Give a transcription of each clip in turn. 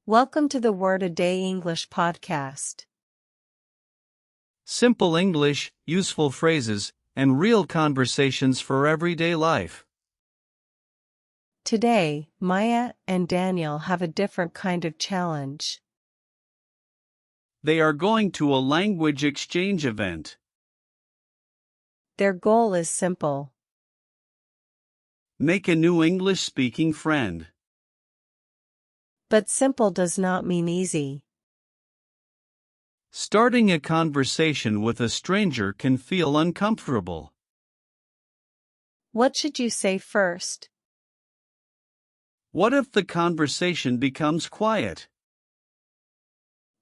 Welcome to the Word a Day English podcast. Simple English, useful phrases, and real conversations for everyday life. Today, Maya and Daniel have a different kind of challenge. They are going to a language exchange event. Their goal is simple: Make a new English-speaking friend. but simple does not mean easy. Starting a conversation with a stranger can feel uncomfortable. What should you say first? What if the conversation becomes quiet?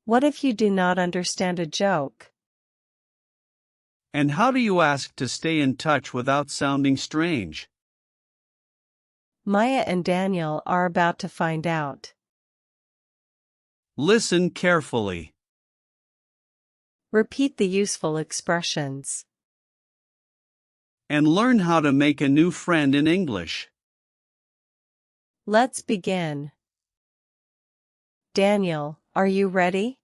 What if you do not understand a joke? And how do you ask to stay in touch without sounding strange? Maya and Daniel are about to find out. Listen carefully. Repeat the useful expressions. And learn how to make a new friend in English. Let's begin. Daniel, are you ready?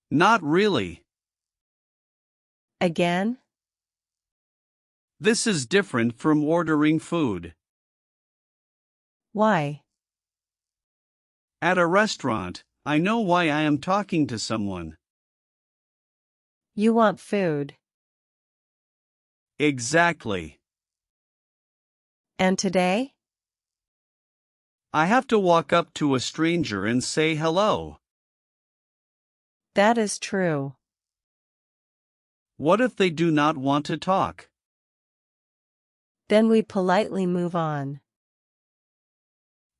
Not really. Again? This is different from ordering food. Why? At a restaurant, I know why I am talking to someone. You want food. Exactly. And today? I have to walk up to a stranger and say hello. That is true. What if they do not want to talk? Then we politely move on.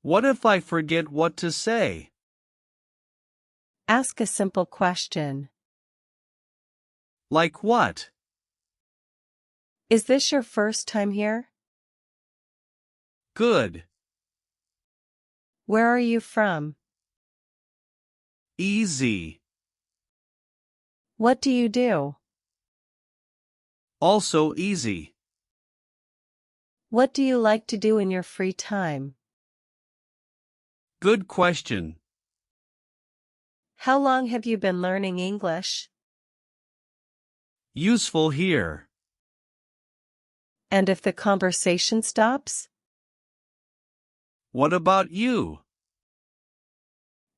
What if I forget what to say? Ask a simple question. Like what? Is this your first time here? Good. Where are you from? Easy. What do you do? Also easy. What do you like to do in your free time? Good question. How long have you been learning English? Useful here. And if the conversation stops? What about you?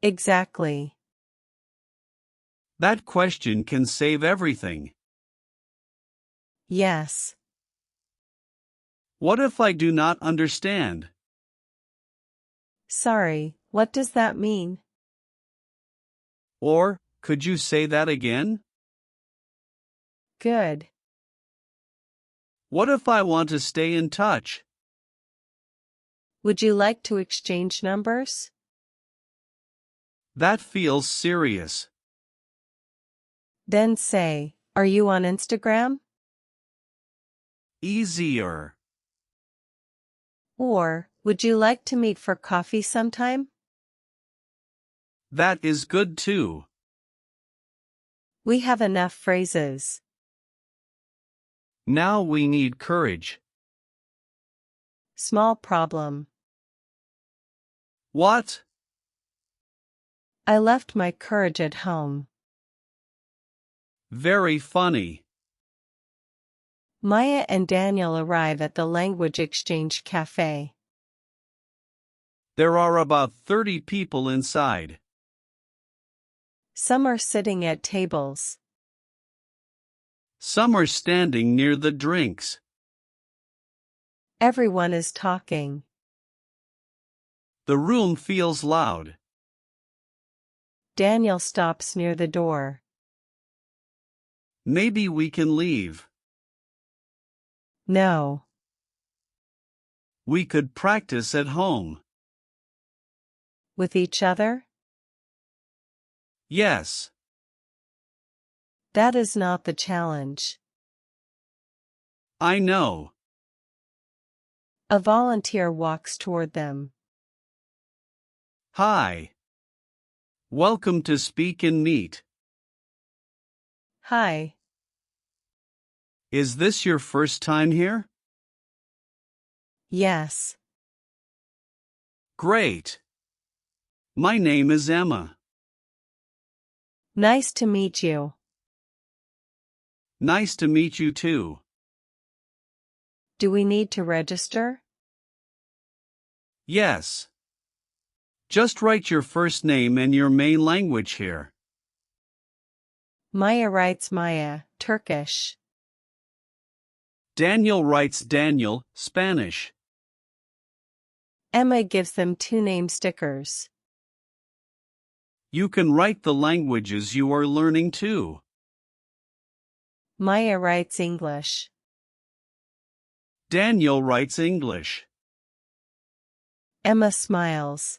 Exactly. That question can save everything. Yes. What if I do not understand? Sorry, what does that mean? Or, could you say that again? Good. What if I want to stay in touch? Would you like to exchange numbers? That feels serious. Then say, are you on Instagram? Easier. Or, would you like to meet for coffee sometime? That is good too. We have enough phrases. Now we need courage. Small problem. What? I left my courage at home. Very funny. Maya and Daniel arrive at the language exchange cafe. There are about 30 people inside. Some are sitting at tables. Some are standing near the drinks. Everyone is talking. The room feels loud. Daniel stops near the door. Maybe we can leave. No. We could practice at home. With each other? Yes. That is not the challenge. I know. A volunteer walks toward them. Hi. Welcome to Speak and Meet. Hi. Is this your first time here? Yes. Great. My name is Emma. Nice to meet you. Nice to meet you too. Do we need to register? Yes. Just write your first name and your main language here. Maya writes Maya, Turkish. Daniel writes Daniel, Spanish. Emma gives them 2 name stickers. You can write the languages you are learning too. Maya writes English. Daniel writes English. Emma smiles.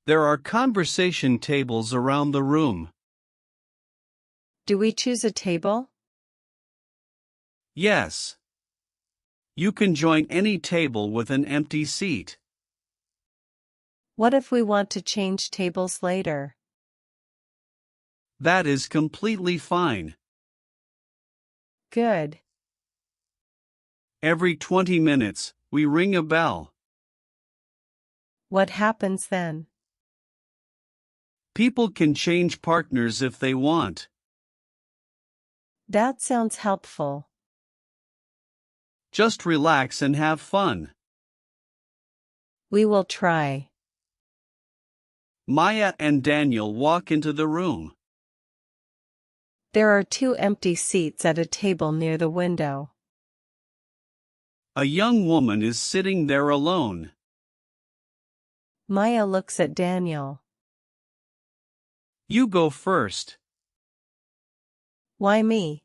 There are conversation tables around the room. Do we choose a table? Yes. You can join any table with an empty seat. What if we want to change tables later? That is completely fine. Good. Every 20 minutes, we ring a bell. What happens then? People can change partners if they want. That sounds helpful. Just relax and have fun. We will try. Maya and Daniel walk into the room. There are 2 empty seats at a table near the window. A young woman is sitting there alone. Maya looks at Daniel. You go first. Why me?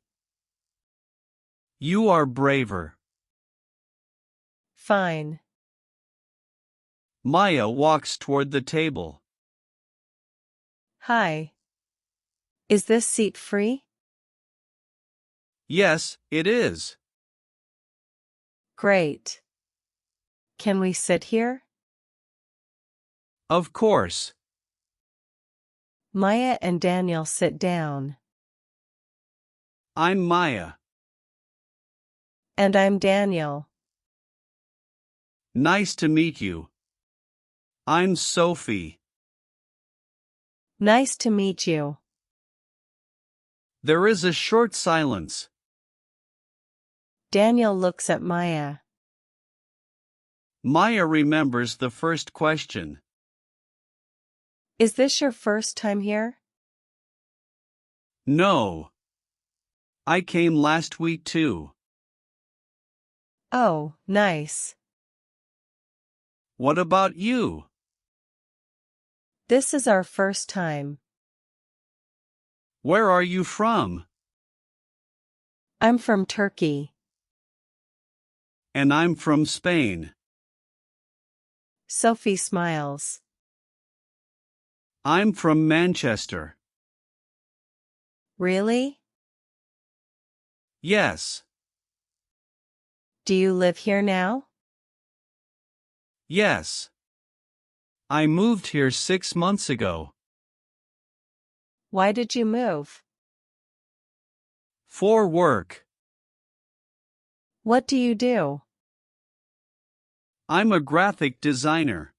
You are braver. Fine. Maya walks toward the table. Hi. Is this seat free? Yes, it is. Great. Can we sit here? Of course. Maya and Daniel sit down. I'm Maya. And I'm Daniel. Nice to meet you. I'm Sophie. Nice to meet you. There is a short silence. Daniel looks at Maya. Maya remembers the first question. Is this your first time here? No. I came last week too. Oh, nice. What about you? This is our first time. Where are you from? I'm from Turkey. And I'm from Spain. Sophie smiles. I'm from Manchester. Really? Yes. Do you live here now? Yes. I moved here 6 months ago. Why did you move? For work. What do you do? I'm a graphic designer.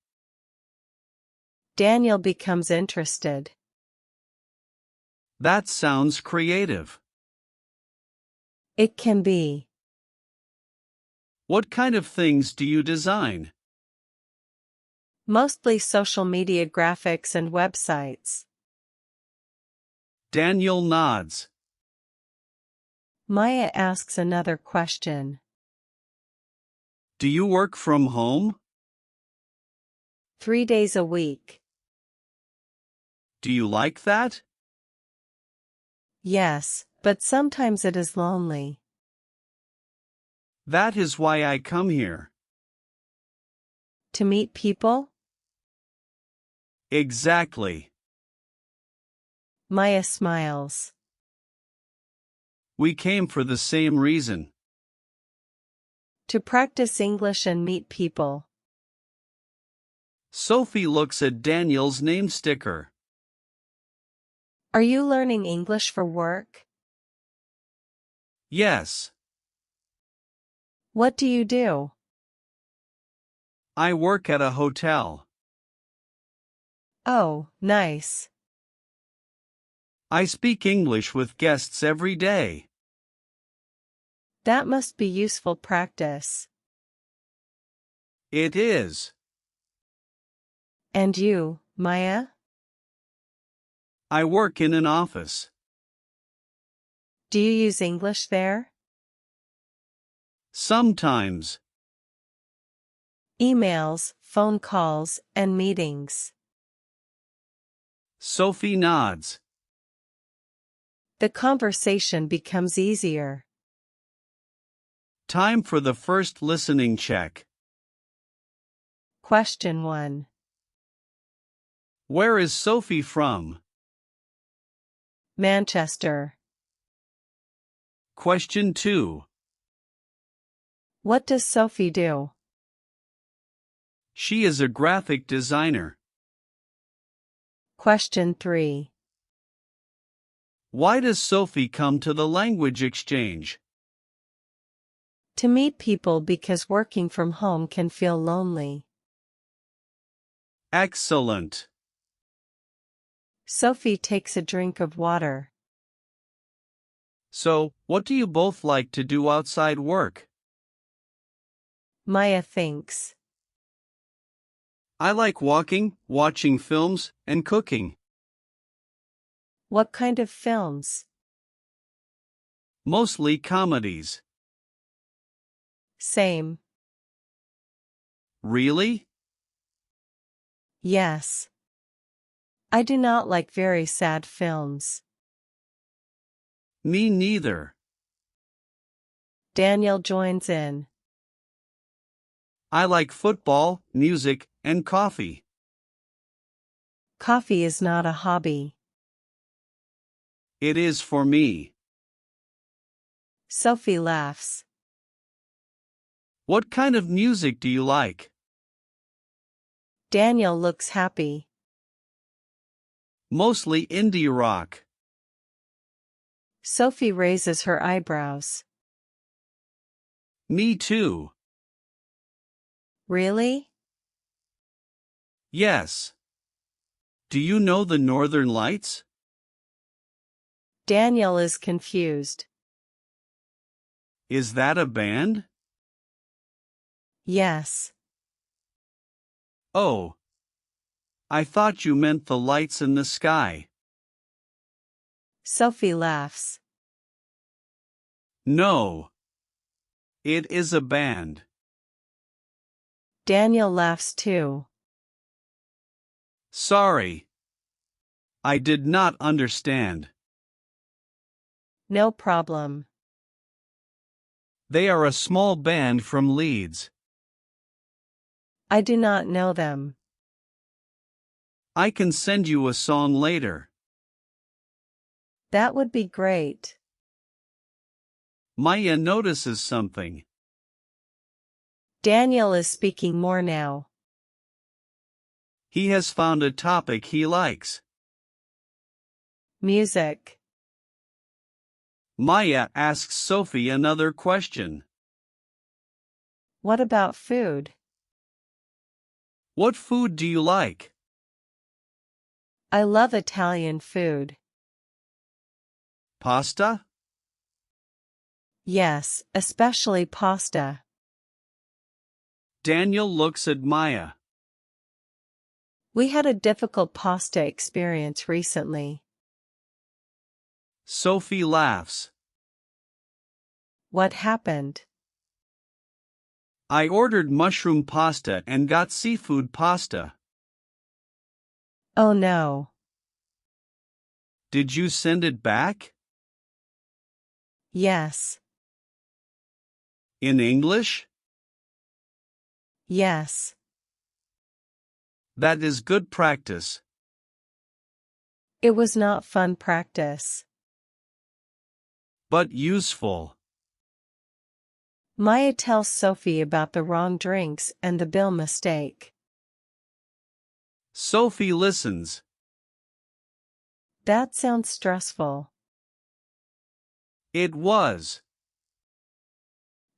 Daniel becomes interested. That sounds creative. It can be. What kind of things do you design? Mostly social media graphics and websites. Daniel nods. Maya asks another question. Do you work from home? 3 days a week. Do you like that? Yes, but sometimes it is lonely. That is why I come here. To meet people? Exactly. Maya smiles. We came for the same reason. To practice English and meet people. Sophie looks at Daniel's name sticker. Are you learning English for work? Yes. What do you do? I work at a hotel. Oh, nice. I speak English with guests every day. That must be useful practice. It is. And you, Maya? I work in an office. Do you use English there? Sometimes. Emails, phone calls, and meetings. Sophie nods. The conversation becomes easier. Time for the first listening check. Question 1. Where is Sophie from? Manchester. Question 2. What does Sophie do? She is a graphic designer. Question 3. Why does Sophie come to the language exchange? To meet people because working from home can feel lonely. Excellent. Sophie takes a drink of water. So, what do you both like to do outside work? Maya thinks. I like walking, watching films, and cooking. What kind of films? Mostly comedies. Same. Really? Yes. I do not like very sad films. Me neither. Daniel joins in. I like football, music, and coffee. Coffee is not a hobby. It is for me. Sophie laughs. What kind of music do you like? Daniel looks happy. Mostly indie rock. Sophie raises her eyebrows. Me too. Really? Yes. Do you know the Northern Lights? Daniel is confused. Is that a band? Yes. Oh. I thought you meant the lights in the sky. Sophie laughs. No. It is a band. Daniel laughs too. Sorry. I did not understand. No problem. They are a small band from Leeds. I do not know them. I can send you a song later. That would be great. Maya notices something. Daniel is speaking more now. He has found a topic he likes. Music. Maya asks Sophie another question. What about food? What food do you like? I love Italian food. Pasta? Yes, especially pasta. Daniel looks at Maya. We had a difficult pasta experience recently. Sophie laughs. What happened? I ordered mushroom pasta and got seafood pasta. Oh no. Did you send it back? Yes. In English? Yes. That is good practice. It was not fun practice. But useful. Maya tells Sophie about the wrong drinks and the bill mistake. Sophie listens. That sounds stressful. It was.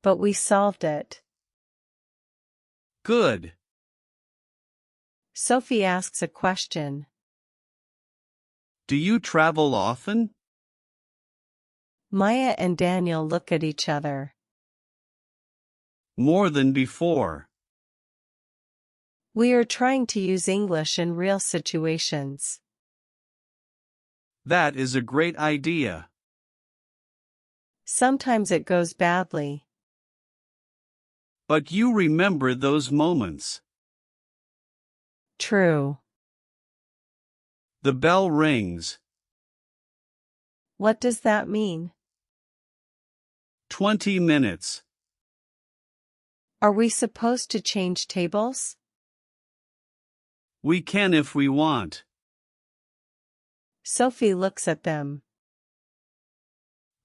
But we solved it. Good. Sophie asks a question. Do you travel often? Maya and Daniel look at each other. More than before. We are trying to use English in real situations. That is a great idea. Sometimes it goes badly. But you remember those moments. True. The bell rings. What does that mean? 20 minutes. Are we supposed to change tables? We can if we want. Sophie looks at them.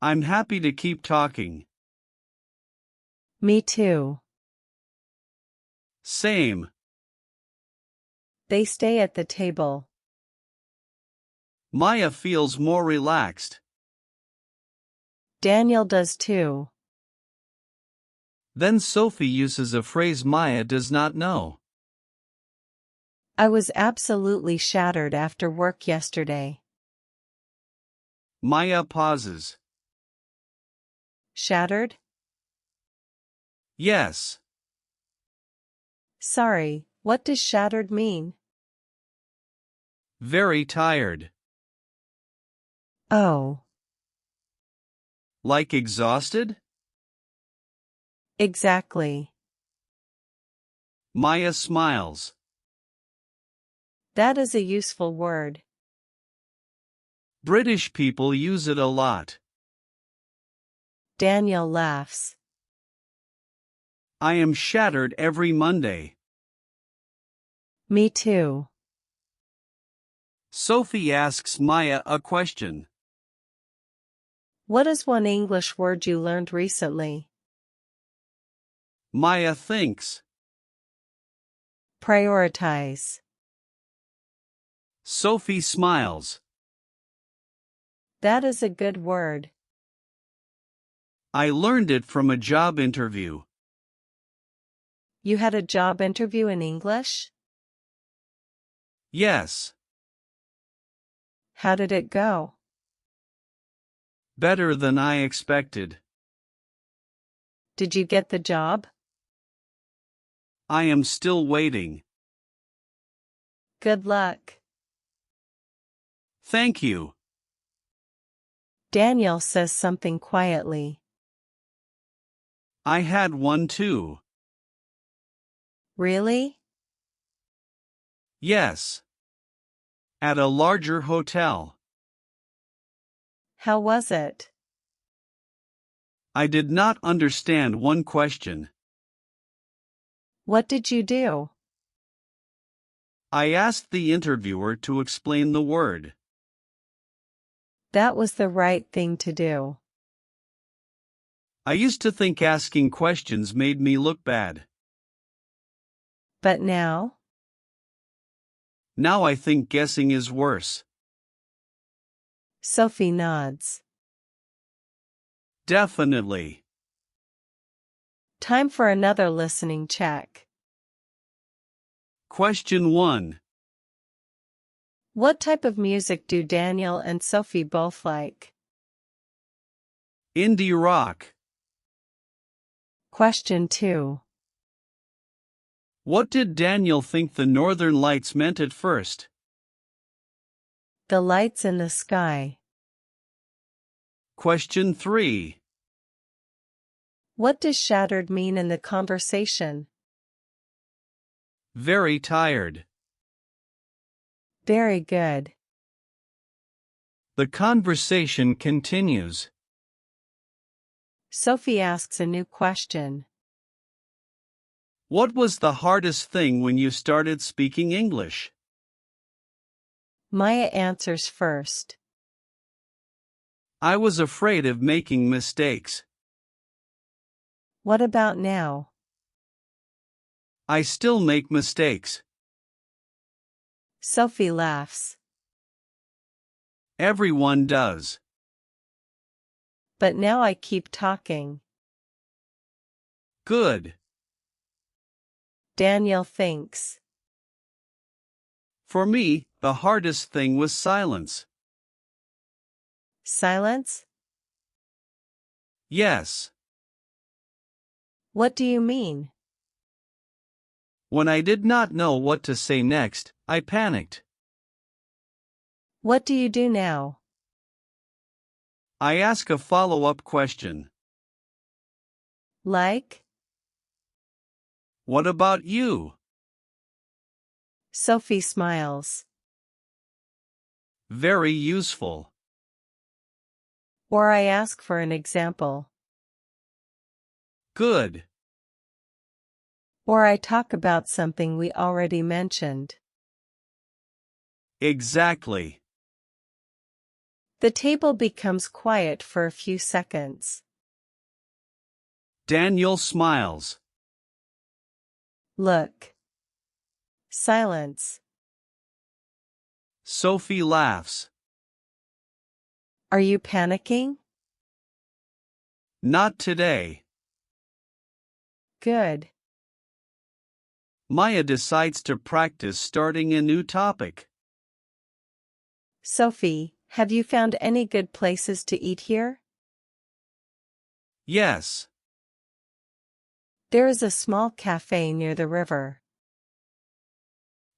I'm happy to keep talking. Me too. Same. They stay at the table. Maya feels more relaxed. Daniel does too. Then Sophie uses a phrase Maya does not know. I was absolutely shattered after work yesterday. Maya pauses. Shattered? Yes. Sorry, what does shattered mean? Very tired. Oh. Like exhausted? Exactly. Maya smiles. That is a useful word. British people use it a lot. Daniel laughs. I am shattered every Monday. Me too. Sophie asks Maya a question. What is one English word you learned recently? Maya thinks. Prioritize. Sophie smiles. That is a good word. I learned it from a job interview. You had a job interview in English? Yes. How did it go? Better than I expected. Did you get the job? I am still waiting. Good luck. Thank you. Daniel says something quietly. I had one too. Really? Yes. At a larger hotel. How was it? I did not understand one question. What did you do? I asked the interviewer to explain the word. That was the right thing to do. I used to think asking questions made me look bad. But now? Now I think guessing is worse. Sophie nods. Definitely. Time for another listening check. Question 1. What type of music do Daniel and Sophie both like? Indie rock. Question 2. What did Daniel think the northern lights meant at first? The lights in the sky. Question 3. What does shattered mean in the conversation? Very tired. Very good. The conversation continues. Sophie asks a new question. What was the hardest thing when you started speaking English? Maya answers first. I was afraid of making mistakes. What about now? I still make mistakes. Sophie laughs. Everyone does. But now I keep talking. Good. Daniel thinks. For me, the hardest thing was silence. Silence? Yes. What do you mean? When I did not know what to say next, I panicked. What do you do now? I ask a follow-up question. Like? What about you? Sophie smiles. Very useful. Or I ask for an example. Good. Or I talk about something we already mentioned. Exactly. The table becomes quiet for a few seconds. Daniel smiles. Look. Silence. Sophie laughs. Are you panicking? Not today. Good. Maya decides to practice starting a new topic. Sophie, have you found any good places to eat here? Yes. There is a small cafe near the river.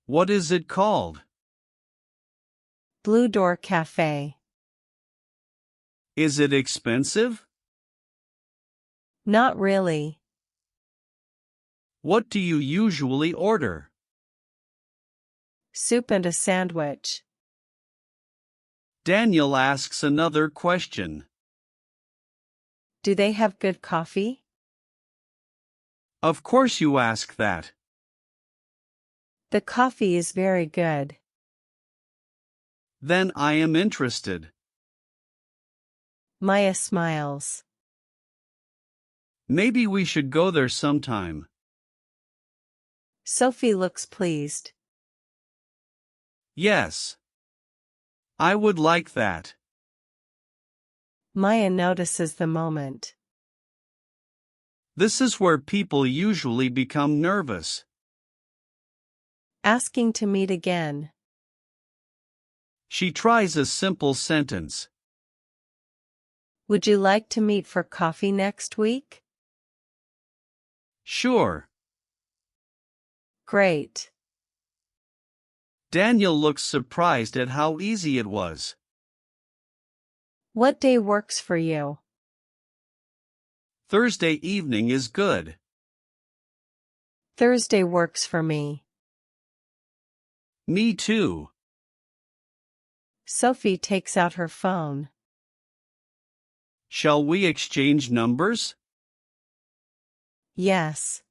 What is it called? Blue Door Cafe. Is it expensive? Not really. What do you usually order? Soup and a sandwich. Daniel asks another question. Do they have good coffee? Of course you ask that. The coffee is very good. Then I am interested. Maya smiles. Maybe we should go there sometime. Sophie looks pleased. Yes. I would like that. Maya notices the moment. This is where people usually become nervous. Asking to meet again. She tries a simple sentence. Would you like to meet for coffee next week? Sure. Great. Daniel looks surprised at how easy it was. What day works for you? Thursday evening is good. Thursday works for me. Me too. Sophie takes out her phone. Shall we exchange numbers? Yes.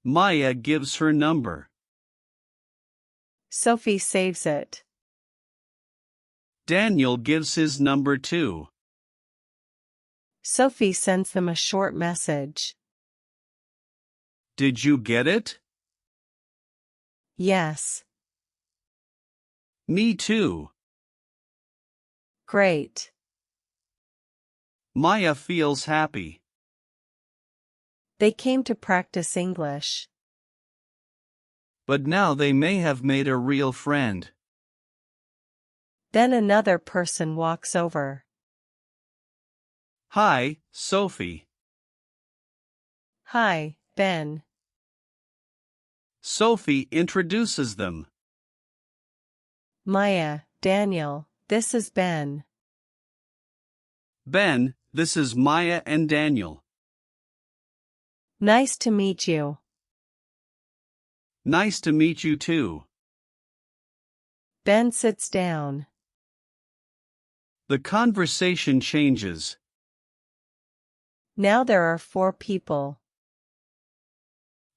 Maya gives her number. Sophie saves it. Daniel gives his number too. Sophie sends them a short message. Did you get it? Yes. Me too. Great. Maya feels happy. They came to practice English. But now they may have made a real friend. Then another person walks over. Hi, Sophie. Hi, Ben. Sophie introduces them. Maya, Daniel, this is Ben. Ben, this is Maya and Daniel. Nice to meet you. Nice to meet you too. Ben sits down. The conversation changes. Now there are 4 people.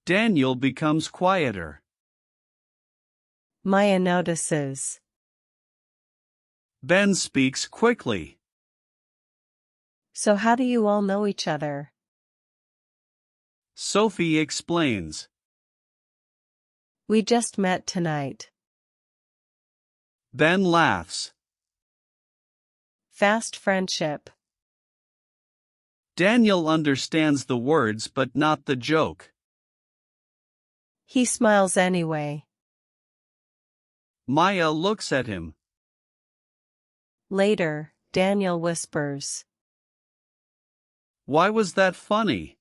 Daniel becomes quieter. Maya notices. Ben speaks quickly. So how do you all know each other? Sophie explains. We just met tonight. Ben laughs. Fast friendship. Daniel understands the words but not the joke. He smiles anyway. Maya looks at him. Later, Daniel whispers. Why was that funny?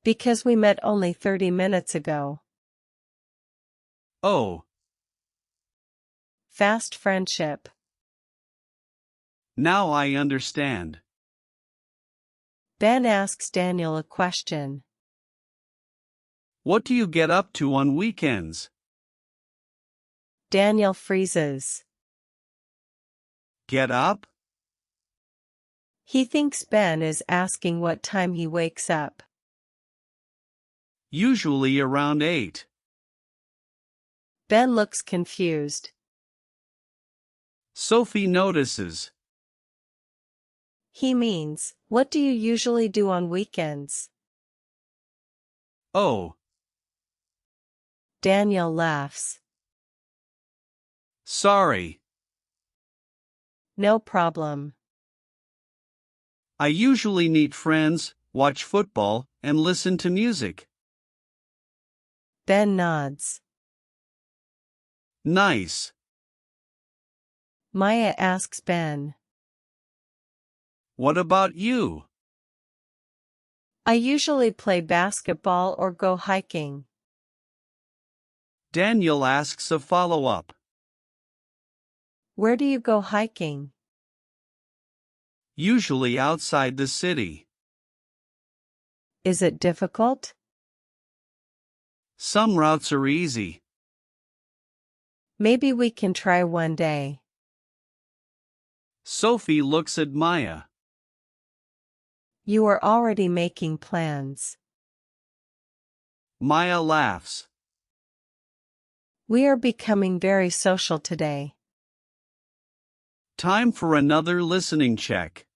Because we met only 30 minutes ago. Oh, Fast friendship. now I understand. Ben asks Daniel a question. What do you get up to on weekends? Daniel freezes. Get up? He thinks Ben is asking what time he wakes up. Usually around 8. Ben looks confused. Sophie notices. He means, what do you usually do on weekends? Oh, Daniel laughs. sorry. No problem. I usually meet friends, watch football, and listen to music. Ben nods. Nice. Maya asks Ben. What about you? I usually play basketball or go hiking. Daniel asks a follow-up. Where do you go hiking? Usually outside the city. Is it difficult? Some routes are easy. Maybe we can try one day. Sophie looks at Maya. You are already making plans. Maya laughs. We are becoming very social today. Time for another listening check.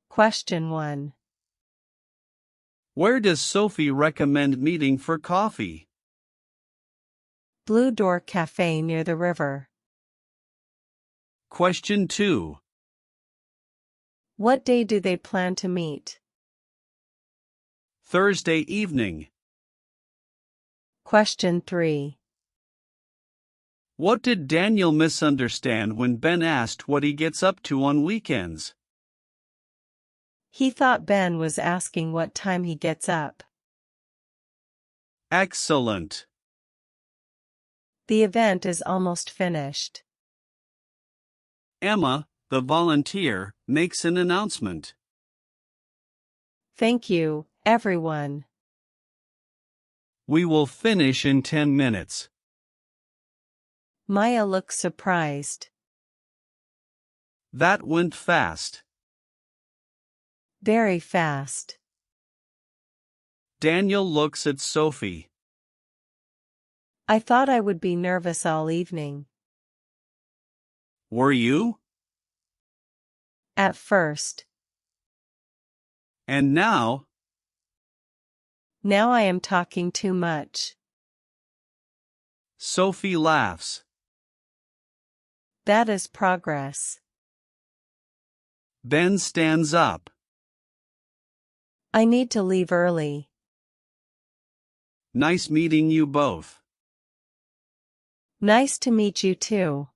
Question 1. Where does Sophie recommend meeting for coffee? Blue Door Cafe near the river. Question 2. What day do they plan to meet? Thursday evening. Question 3. What did Daniel misunderstand when Ben asked what he gets up to on weekends? He thought Ben was asking what time he gets up. Excellent. The event is almost finished. Emma, the volunteer, makes an announcement. Thank you, everyone. We will finish in 10 minutes. Maya looks surprised. That went fast. Very fast. Daniel looks at Sophie. I thought I would be nervous all evening. Were you? At first. And now? Now I am talking too much. Sophie laughs. That is progress. Ben stands up. I need to leave early. Nice meeting you both. Nice to meet you too.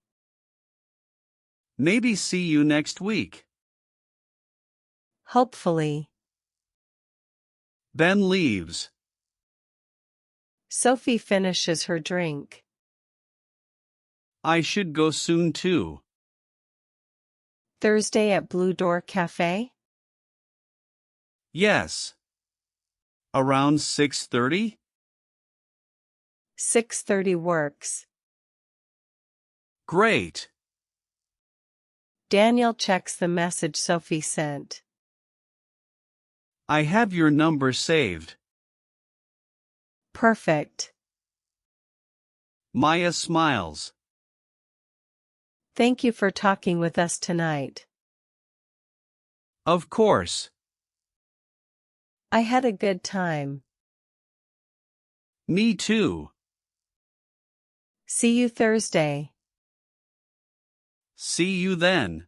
Maybe see you next week. Hopefully. Ben leaves. Sophie finishes her drink. I should go soon too. Thursday at Blue Door Cafe? Yes. Around 6:30? 6:30 works. Great. Daniel checks the message Sophie sent. I have your number saved. Perfect. Maya smiles. Thank you for talking with us tonight. Of course. I had a good time. Me too. See you Thursday. See you then.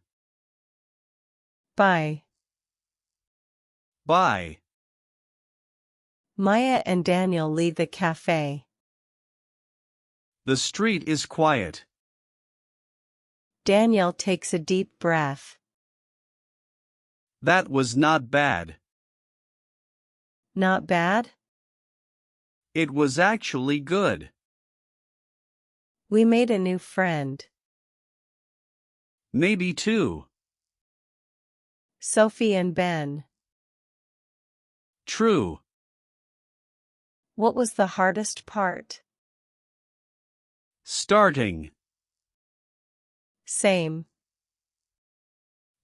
Bye. Bye. Maya and Daniel leave the cafe. The street is quiet. Daniel takes a deep breath. That was not bad. Not bad? It was actually good. We made a new friend. Maybe two. Sophie and Ben. True. What was the hardest part? Starting. Same.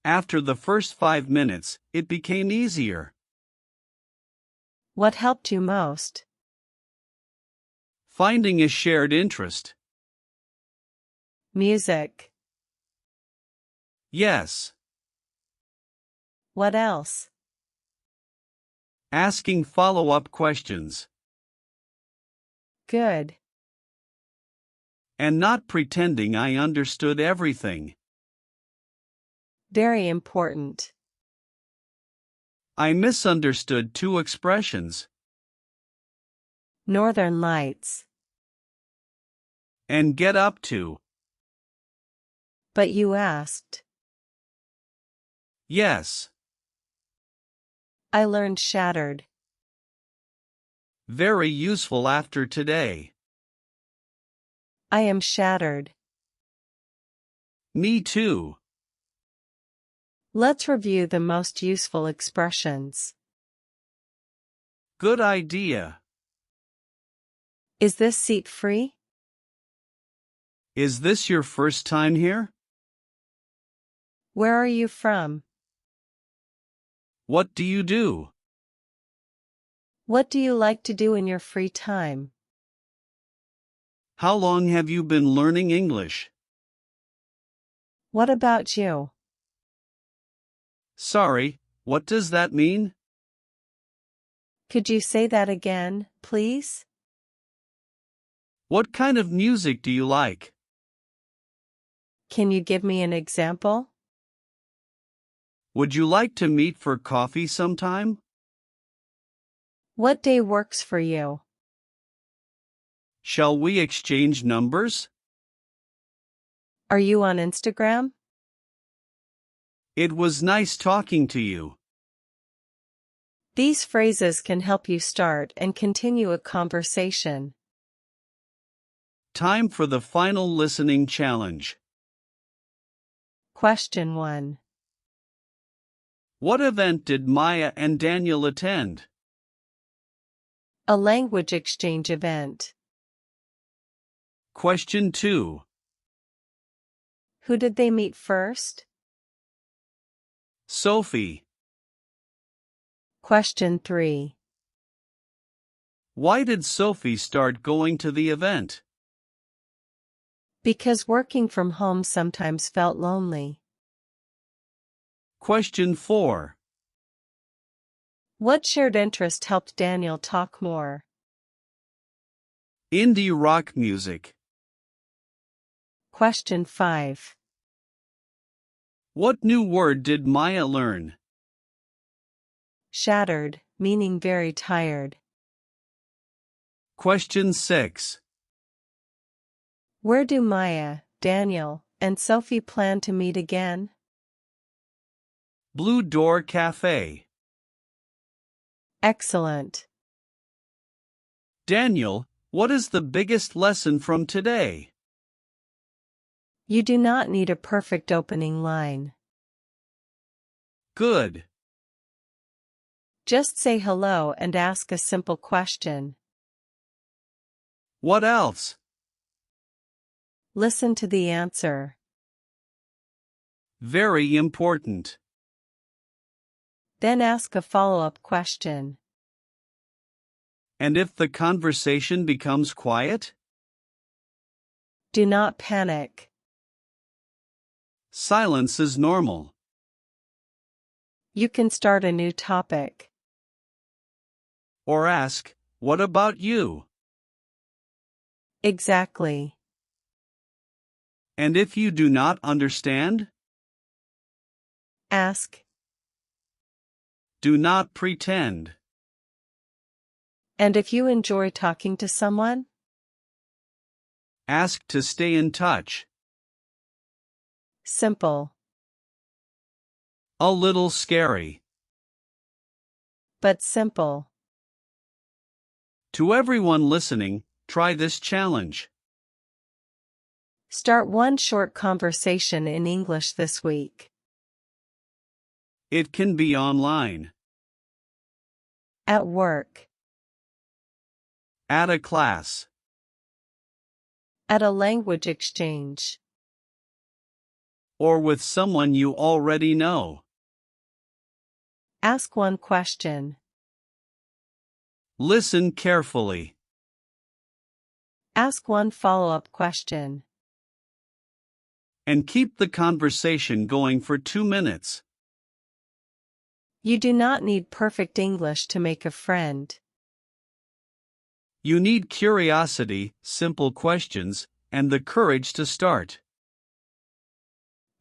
After the first 5 minutes, it became easier. What helped you most? Finding a shared interest. Music. Yes. What else? Asking follow-up questions. Good. And not pretending I understood everything. Very important. I misunderstood 2 expressions. Northern Lights. And get up to. But you asked. Yes. I learned shattered. Very useful after today. I am shattered. Me too. Let's review the most useful expressions. Good idea. Is this seat free? Is this your first time here? Where are you from? What do you do? What do you like to do in your free time? How long have you been learning English? What about you? Sorry, what does that mean? Could you say that again, please? What kind of music do you like? Can you give me an example? Would you like to meet for coffee sometime? What day works for you? Shall we exchange numbers? Are you on Instagram? It was nice talking to you. These phrases can help you start and continue a conversation. Time for the final listening challenge. Question 1. What event did Maya and Daniel attend? A language exchange event. Question 2. Who did they meet first? Sophie. Question 3. Why did Sophie start going to the event? Because working from home sometimes felt lonely. Question 4. What shared interest helped Daniel talk more? Indie rock music. Question 5. What new word did Maya learn? Shattered, meaning very tired. Question 6. Where do Maya, Daniel, and Sophie plan to meet again? Blue Door Cafe. Excellent. Daniel, what is the biggest lesson from today? You do not need a perfect opening line. Good. Just say hello and ask a simple question. What else? Listen to the answer. Very important. Then ask a follow-up question. And if the conversation becomes quiet? Do not panic. Silence is normal. You can start a new topic. Or ask, what about you? Exactly. And if you do not understand? Ask. Do not pretend. And if you enjoy talking to someone? Ask to stay in touch. Simple. A little scary. But simple. To everyone listening, try this challenge. Start one short conversation in English this week. It can be online, At work. at a class, At a language exchange. or with someone you already know. Ask one question. Listen carefully. Ask one follow-up question. And keep the conversation going for 2 minutes. You do not need perfect English to make a friend. You need curiosity, simple questions, and the courage to start.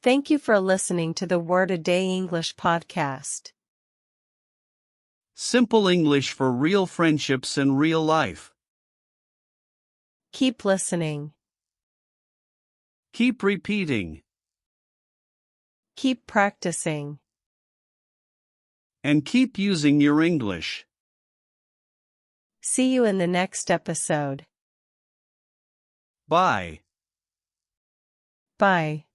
Thank you for listening to the Word a Day English podcast. Simple English for real friendships and real life. Keep listening. Keep repeating. Keep practicing. And keep using your English. See you in the next episode. Bye. Bye.